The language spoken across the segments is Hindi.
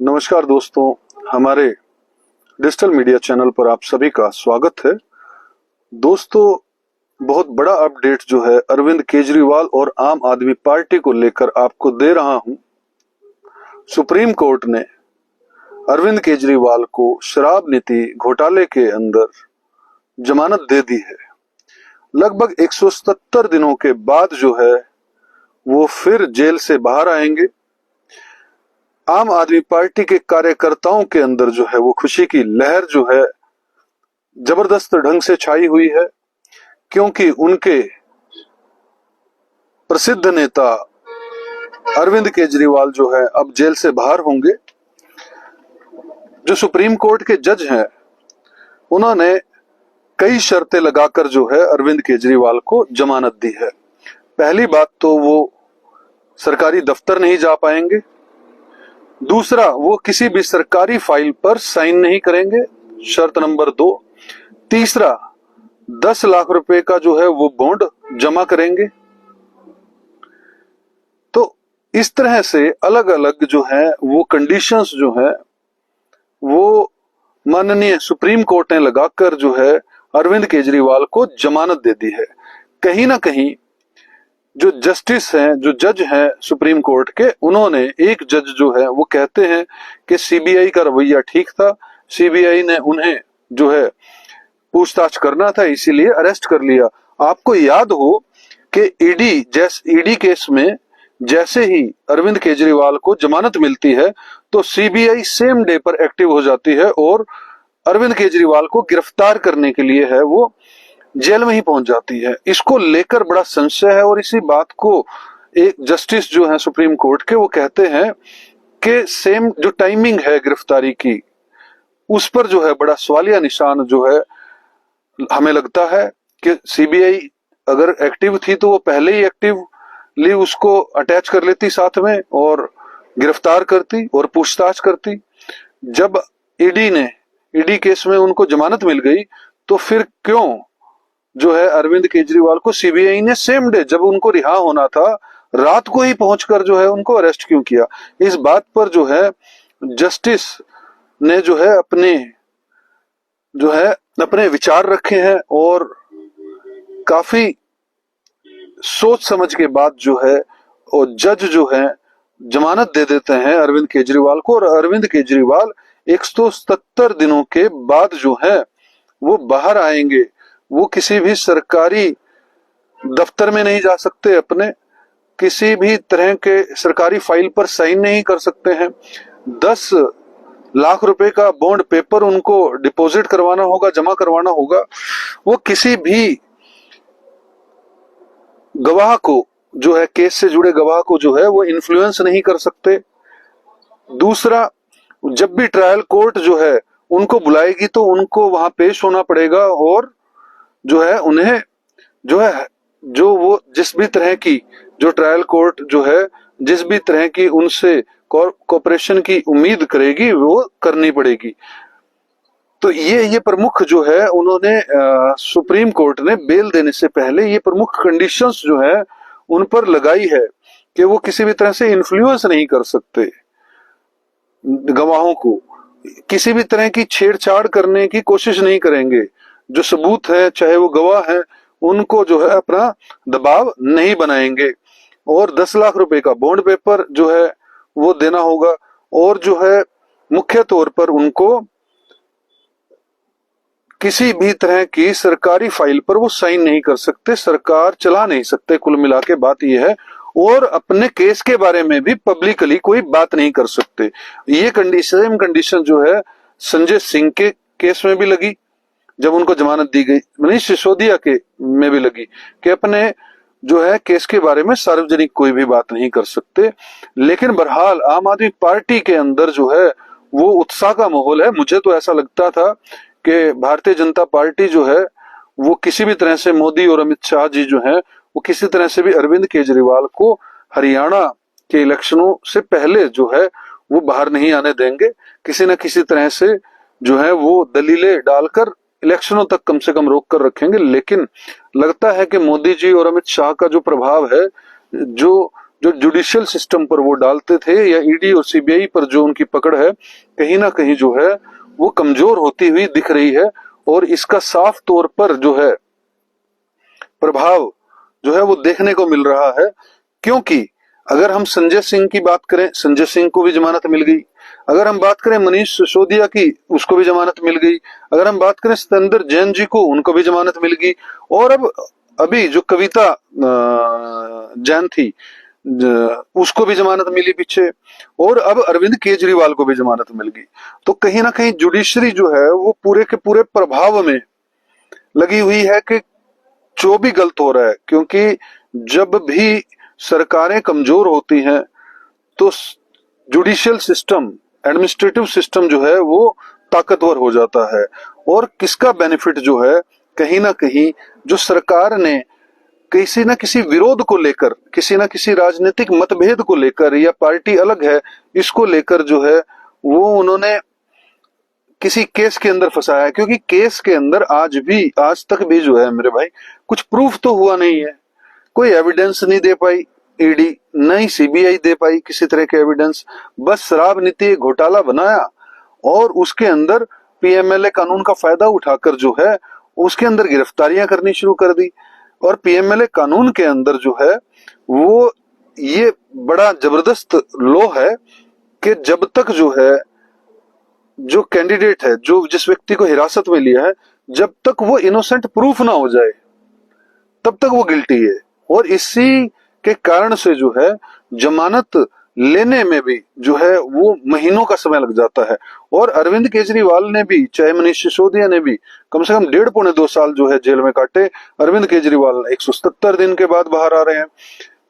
नमस्कार दोस्तों, हमारे डिजिटल मीडिया चैनल पर आप सभी का स्वागत है। दोस्तों, बहुत बड़ा अपडेट जो है अरविंद केजरीवाल और आम आदमी पार्टी को लेकर आपको दे रहा हूं। सुप्रीम कोर्ट ने अरविंद केजरीवाल को शराब नीति घोटाले के अंदर जमानत दे दी है। लगभग 170 दिनों के बाद जो है वो फिर जेल से बाहर आएंगे। आम आदमी पार्टी के कार्यकर्ताओं के अंदर जो है वो खुशी की लहर जो है जबरदस्त ढंग से छाई हुई है, क्योंकि उनके प्रसिद्ध नेता अरविंद केजरीवाल जो है अब जेल से बाहर होंगे। जो सुप्रीम कोर्ट के जज हैं उन्होंने कई शर्तें लगाकर जो है अरविंद केजरीवाल को जमानत दी है। पहली बात तो वो सरकारी दफ्तर नहीं जा पाएंगे। दूसरा, वो किसी भी सरकारी फाइल पर साइन नहीं करेंगे, शर्त नंबर 2। तीसरा, 10 लाख रुपए का जो है वो बॉन्ड जमा करेंगे। तो इस तरह से अलग अलग जो है वो कंडीशंस जो है वो माननीय सुप्रीम कोर्ट ने लगाकर जो है अरविंद केजरीवाल को जमानत दे दी है। कहीं ना कहीं जो जस्टिस हैं, जो जज हैं सुप्रीम कोर्ट के, उन्होंने एक जज जो है वो कहते हैं कि सीबीआई का रवैया ठीक था, सीबीआई ने उन्हें जो है पूछताछ करना था, इसीलिए अरेस्ट कर लिया। आपको याद हो कि ईडी केस में जैसे ही अरविंद केजरीवाल को जमानत मिलती है तो सीबीआई सेम डे पर एक्टिव हो जाती है और अरविंद केजरीवाल को गिरफ्तार करने के लिए है वो जेल में ही पहुंच जाती है। इसको लेकर बड़ा संशय है और इसी बात को एक जस्टिस जो है सुप्रीम कोर्ट के वो कहते हैं कि सेम जो टाइमिंग है गिरफ्तारी की उस पर जो है बड़ा सवालिया निशान जो है हमें लगता है कि सीबीआई अगर एक्टिव थी तो वो पहले ही एक्टिवली उसको अटैच कर लेती साथ में और गिरफ्तार करती और पूछताछ करती। जब ईडी केस में उनको जमानत मिल गई तो फिर क्यों जो है अरविंद केजरीवाल को सीबीआई ने सेम डे जब उनको रिहा होना था रात को ही पहुंचकर जो है उनको अरेस्ट क्यों किया? इस बात पर जो है जस्टिस ने जो है अपने विचार रखे हैं और काफी सोच समझ के बाद जो है और जज जो है जमानत दे देते हैं अरविंद केजरीवाल को और अरविंद केजरीवाल 170 दिनों के बाद जो है वो बाहर आएंगे। वो किसी भी सरकारी दफ्तर में नहीं जा सकते, अपने किसी भी तरह के सरकारी फाइल पर साइन नहीं कर सकते हैं। 10 लाख रुपए का बॉन्ड पेपर उनको डिपॉजिट करवाना होगा, जमा करवाना होगा। वो किसी भी गवाह को जो है केस से जुड़े गवाह को जो है वो इन्फ्लुएंस नहीं कर सकते। दूसरा, जब भी ट्रायल कोर्ट जो है उनको बुलाएगी तो उनको वहां पेश होना पड़ेगा और जो है उन्हें जो वो जिस भी तरह की जो ट्रायल कोर्ट जो है जिस भी तरह की उनसे कोऑपरेशन की उम्मीद करेगी वो करनी पड़ेगी। तो ये प्रमुख जो है उन्होंने सुप्रीम कोर्ट ने बेल देने से पहले ये प्रमुख कंडीशंस जो है उन पर लगाई है कि वो किसी भी तरह से इन्फ्लुएंस नहीं कर सकते गवाहों को, किसी भी तरह की छेड़छाड़ करने की कोशिश नहीं करेंगे। जो सबूत है चाहे वो गवाह है उनको जो है अपना दबाव नहीं बनाएंगे और 10 लाख रुपए का बॉन्ड पेपर जो है वो देना होगा और जो है मुख्य तौर पर उनको किसी भी तरह की सरकारी फाइल पर वो साइन नहीं कर सकते, सरकार चला नहीं सकते। कुल मिला के बात यह है और अपने केस के बारे में भी पब्लिकली कोई बात नहीं कर सकते। ये कंडीशन जो है संजय सिंह के केस में भी लगी जब उनको जमानत दी गई, मनीष सिसोदिया के में भी लगी कि अपने जो है केस के बारे में सार्वजनिक कोई भी बात नहीं कर सकते। लेकिन बहरहाल आम आदमी पार्टी के अंदर जो है वो उत्साह का माहौल है। मुझे तो ऐसा लगता था कि भारतीय जनता पार्टी जो है वो किसी भी तरह से मोदी और अमित शाह जी जो है वो किसी तरह से भी अरविंद केजरीवाल को हरियाणा के इलेक्शनों से पहले जो है वो बाहर नहीं आने देंगे। किसी न किसी तरह से जो है वो दलीलें डालकर इलेक्शनों तक कम से कम रोक कर रखेंगे। लेकिन लगता है कि मोदी जी और अमित शाह का जो प्रभाव है, जो जो जुडिशियल सिस्टम पर वो डालते थे या ईडी और सीबीआई पर जो उनकी पकड़ है कहीं ना कहीं जो है वो कमजोर होती हुई दिख रही है। और इसका साफ तौर पर जो है प्रभाव जो है वो देखने को मिल रहा है। क्योंकि अगर हम संजय सिंह की बात करें, संजय सिंह को भी जमानत मिल गई। अगर हम बात करें मनीष सिसोदिया की, उसको भी जमानत मिल गई। अगर हम बात करें सत्येंद्र जैन जी को, उनको भी जमानत मिल गई। और अब अभी जो कविता जैन थी उसको भी जमानत मिली पीछे, और अब अरविंद केजरीवाल को भी जमानत मिल गई। तो कहीं ना कहीं जुडिशरी जो है वो पूरे के पूरे प्रभाव में लगी हुई है कि जो भी गलत हो रहा है। क्योंकि जब भी सरकारें कमजोर होती हैं तो जुडिशियल सिस्टम, एडमिनिस्ट्रेटिव सिस्टम जो है वो ताकतवर हो जाता है। और किसका बेनिफिट जो है कहीं ना कहीं जो सरकार ने किसी न किसी विरोध को लेकर, किसी न किसी राजनीतिक मतभेद को लेकर या पार्टी अलग है इसको लेकर जो है वो उन्होंने किसी केस के अंदर फंसाया है। क्योंकि केस के अंदर आज तक भी जो है मेरे भाई कुछ प्रूफ तो हुआ नहीं है, कोई एविडेंस नहीं दे पाई ईडी, नहीं सीबीआई दे पाई किसी तरह के एविडेंस। बस शराब नीति घोटाला बनाया और उसके अंदर पीएमएलए कानून का फायदा उठाकर जो है उसके अंदर गिरफ्तारियां करनी शुरू कर दी। और पीएमएलए कानून के अंदर जो है वो ये बड़ा जबरदस्त लॉ है कि जब तक जो है जो कैंडिडेट है, जो जिस व्यक्ति को हिरासत में लिया है, जब तक वो इनोसेंट प्रूफ ना हो जाए तब तक वो गिल्टी है। और इसी के कारण से जो है जमानत लेने में भी जो है वो महीनों का समय लग जाता है। और अरविंद केजरीवाल ने भी, चाहे मनीष सिसोदिया ने भी कम से कम 1.5-2 साल जो है जेल में काटे। अरविंद केजरीवाल 177 दिन के बाद बाहर आ रहे हैं।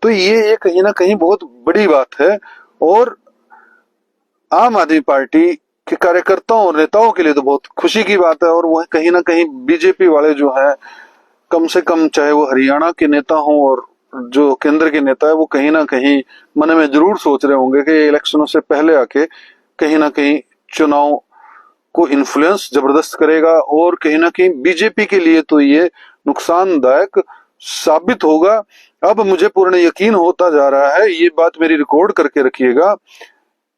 तो ये कहीं ना कहीं बहुत बड़ी बात है। और आम आदमी पार्टी के कार्यकर्ताओं और नेताओं के लिए तो बहुत खुशी की बात है। और वह कहीं ना कहीं बीजेपी वाले जो है, कम से कम चाहे वो हरियाणा के नेता हों और जो केंद्र के नेता है, वो कहीं ना कहीं मन में जरूर सोच रहे होंगे कि इलेक्शनों से पहले आके कहीं ना कहीं चुनाव को इन्फ्लुएंस जबरदस्त करेगा। और कहीं ना कहीं बीजेपी के लिए तो ये नुकसानदायक साबित होगा। अब मुझे पूर्ण यकीन होता जा रहा है, ये बात मेरी रिकॉर्ड करके रखिएगा,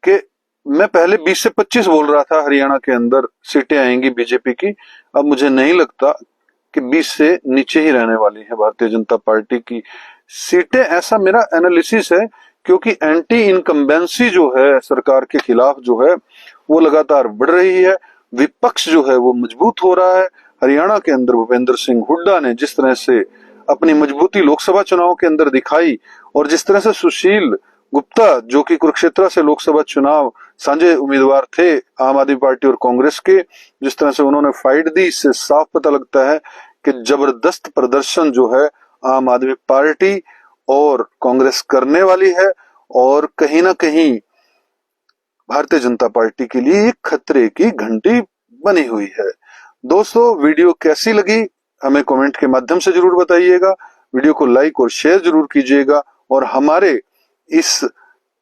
कि मैं पहले 20 से 25 बोल रहा था हरियाणा के अंदर सीटें आएंगी बीजेपी की। अब मुझे नहीं लगता कि 20 से नीचे ही रहने वाली है भारतीय जनता पार्टी की सीटें, ऐसा मेरा एनालिसिस है। क्योंकि एंटी इनकम्बेंसी जो है सरकार के खिलाफ जो है वो लगातार बढ़ रही है, विपक्ष जो है वो मजबूत हो रहा है। हरियाणा के अंदर भूपेंद्र सिंह हुड्डा ने जिस तरह से अपनी मजबूती लोकसभा चुनाव के अंदर दिखाई, और जिस तरह से सुशील गुप्ता जो कि कुरुक्षेत्र से लोकसभा चुनाव साझे उम्मीदवार थे आम आदमी पार्टी और कांग्रेस के, जिस तरह से उन्होंने फाइट दी, इससे साफ पता लगता है कि जबरदस्त प्रदर्शन जो है आम आदमी पार्टी और कांग्रेस करने वाली है। और कहीं ना कहीं भारतीय जनता पार्टी के लिए एक खतरे की घंटी बनी हुई है। दोस्तों, वीडियो कैसी लगी हमें कमेंट के माध्यम से जरूर बताइएगा। वीडियो को लाइक और शेयर जरूर कीजिएगा और हमारे इस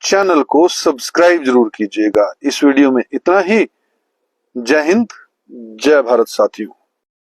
चैनल को सब्सक्राइब जरूर कीजिएगा। इस वीडियो में इतना ही। जय हिंद, जय भारत साथियों।